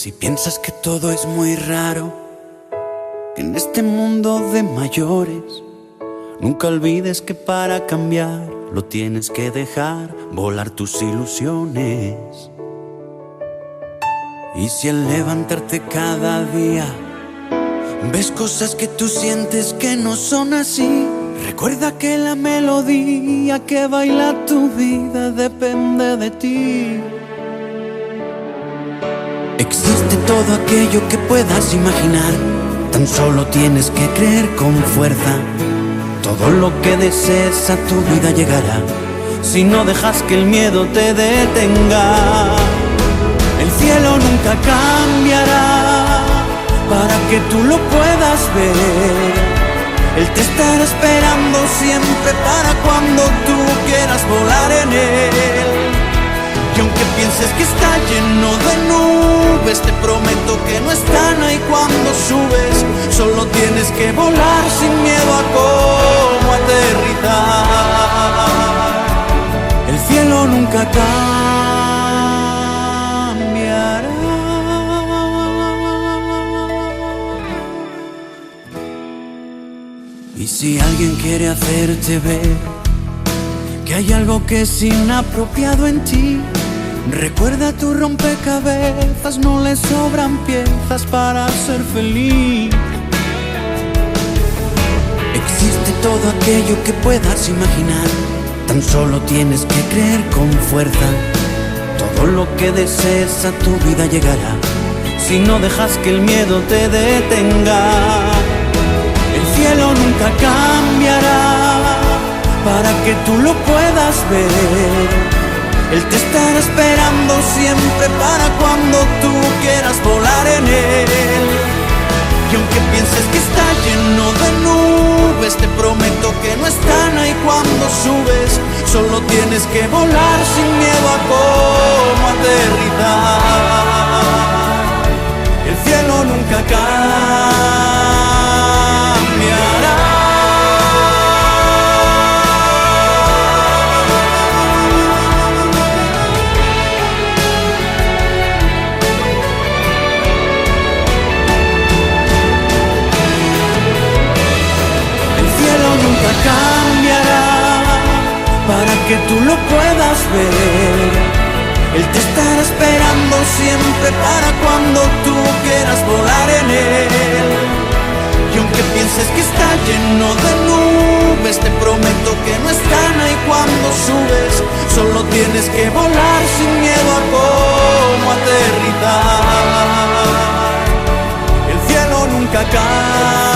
Si piensas que todo es muy raro, que en este mundo de mayores, nunca olvides que para cambiar lo tienes que dejar volar tus ilusiones. Y si al levantarte cada día ves cosas que tú sientes que no son así, recuerda que la melodía que baila tu vida depende de ti. Existe todo aquello que puedas imaginar, tan solo tienes que creer con fuerza. Todo lo que desees a tu vida llegará, si no dejas que el miedo te detenga. El cielo nunca cambiará para que tú lo puedas ver. Él te estará esperando siempre para cuando tú quieras volar en él. Y aunque pienses que está lleno de nubes, te prometo que no están ahí cuando subes. Solo tienes que volar sin miedo a cómo aterrizar. El cielo nunca cambiará. Y si alguien quiere hacerte ver que hay algo que es inapropiado en ti, recuerda tu rompecabezas, no le sobran piezas para ser feliz. Existe todo aquello que puedas imaginar, tan solo tienes que creer con fuerza. Todo lo que desees a tu vida llegará, si no dejas que el miedo te detenga. El cielo nunca cambiará para que tú lo puedas ver. Él te estará esperando siempre para cuando tú quieras volar en él. Y aunque pienses que está lleno de nubes, te prometo que no están ahí cuando subes. Solo tienes que volar sin miedo a cómo aterrizar. El cielo nunca cambiará. Cambiará para que tú lo puedas ver. Él te estará esperando siempre para cuando tú quieras volar en él. Y aunque pienses que está lleno de nubes, te prometo que no están ahí cuando subes. Solo tienes que volar sin miedo a cómo aterrizar. El cielo nunca cambiará.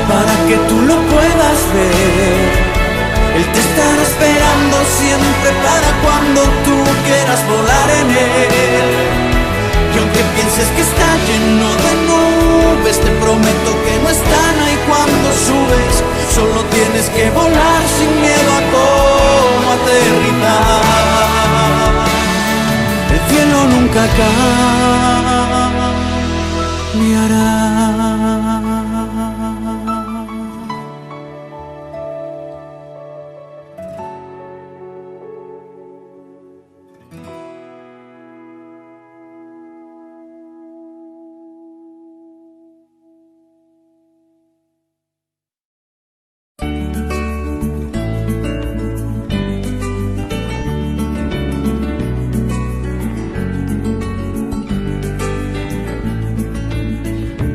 Para que tú lo puedas ver. Él te estará esperando siempre para cuando tú quieras volar en él. Y aunque pienses que está lleno de nubes, te prometo que no están ahí cuando subes. Solo tienes que volar sin miedo a cómo aterrizar. El cielo nunca cambiará.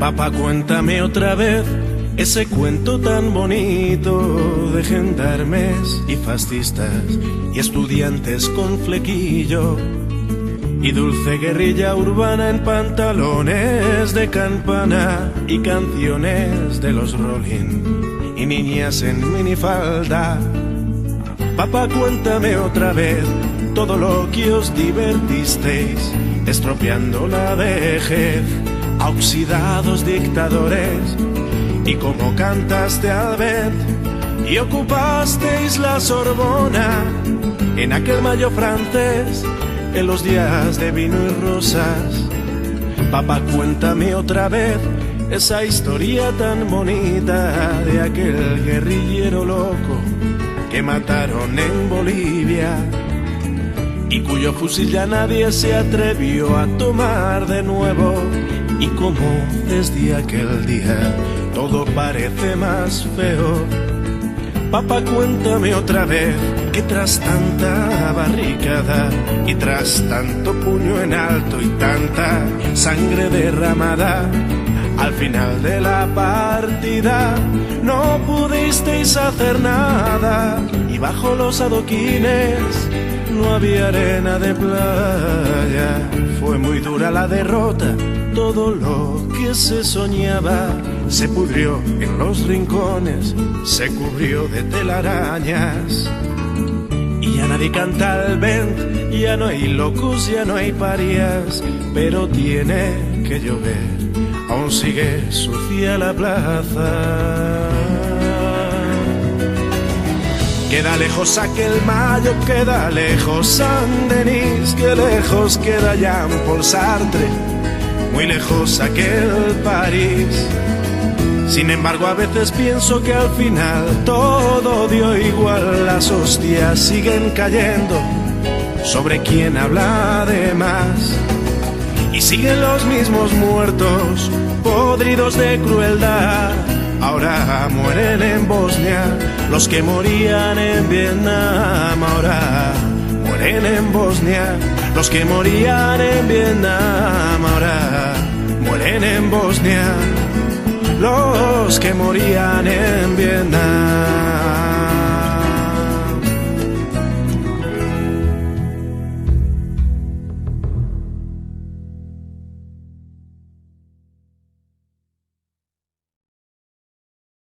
Papá, cuéntame otra vez ese cuento tan bonito de gendarmes y fascistas y estudiantes con flequillo y dulce guerrilla urbana en pantalones de campana y canciones de los Rolling y niñas en minifalda. Papá, cuéntame otra vez todo lo que os divertisteis estropeando la vejez a oxidados dictadores, y cómo cantaste al vent y ocupasteis la Sorbona en aquel mayo francés, en los días de vino y rosas. Papá, cuéntame otra vez esa historia tan bonita de aquel guerrillero loco que mataron en Bolivia y cuyo fusil ya nadie se atrevió a tomar de nuevo. Y como desde aquel día todo parece más feo, papá, cuéntame otra vez que tras tanta barricada y tras tanto puño en alto y tanta sangre derramada, al final de la partida no pudisteis hacer nada y bajo los adoquines no había arena de playa. Fue muy dura la derrota, todo lo que se soñaba se pudrió en los rincones, se cubrió de telarañas. Y ya nadie canta al vent, ya no hay locos, ya no hay parias, pero tiene que llover, aún sigue sucia la plaza. Queda lejos aquel mayo, queda lejos Saint-Denis, que lejos queda Jean-Paul Sartre, muy lejos aquel París. Sin embargo, a veces pienso que al final todo dio igual, las hostias siguen cayendo sobre quien habla de más. Y siguen los mismos muertos, podridos de crueldad. Ahora mueren en Bosnia los que morían en Vietnam. Ahora mueren en Bosnia los que morían en Vietnam. Ahora mueren en Bosnia los que morían en Vietnam.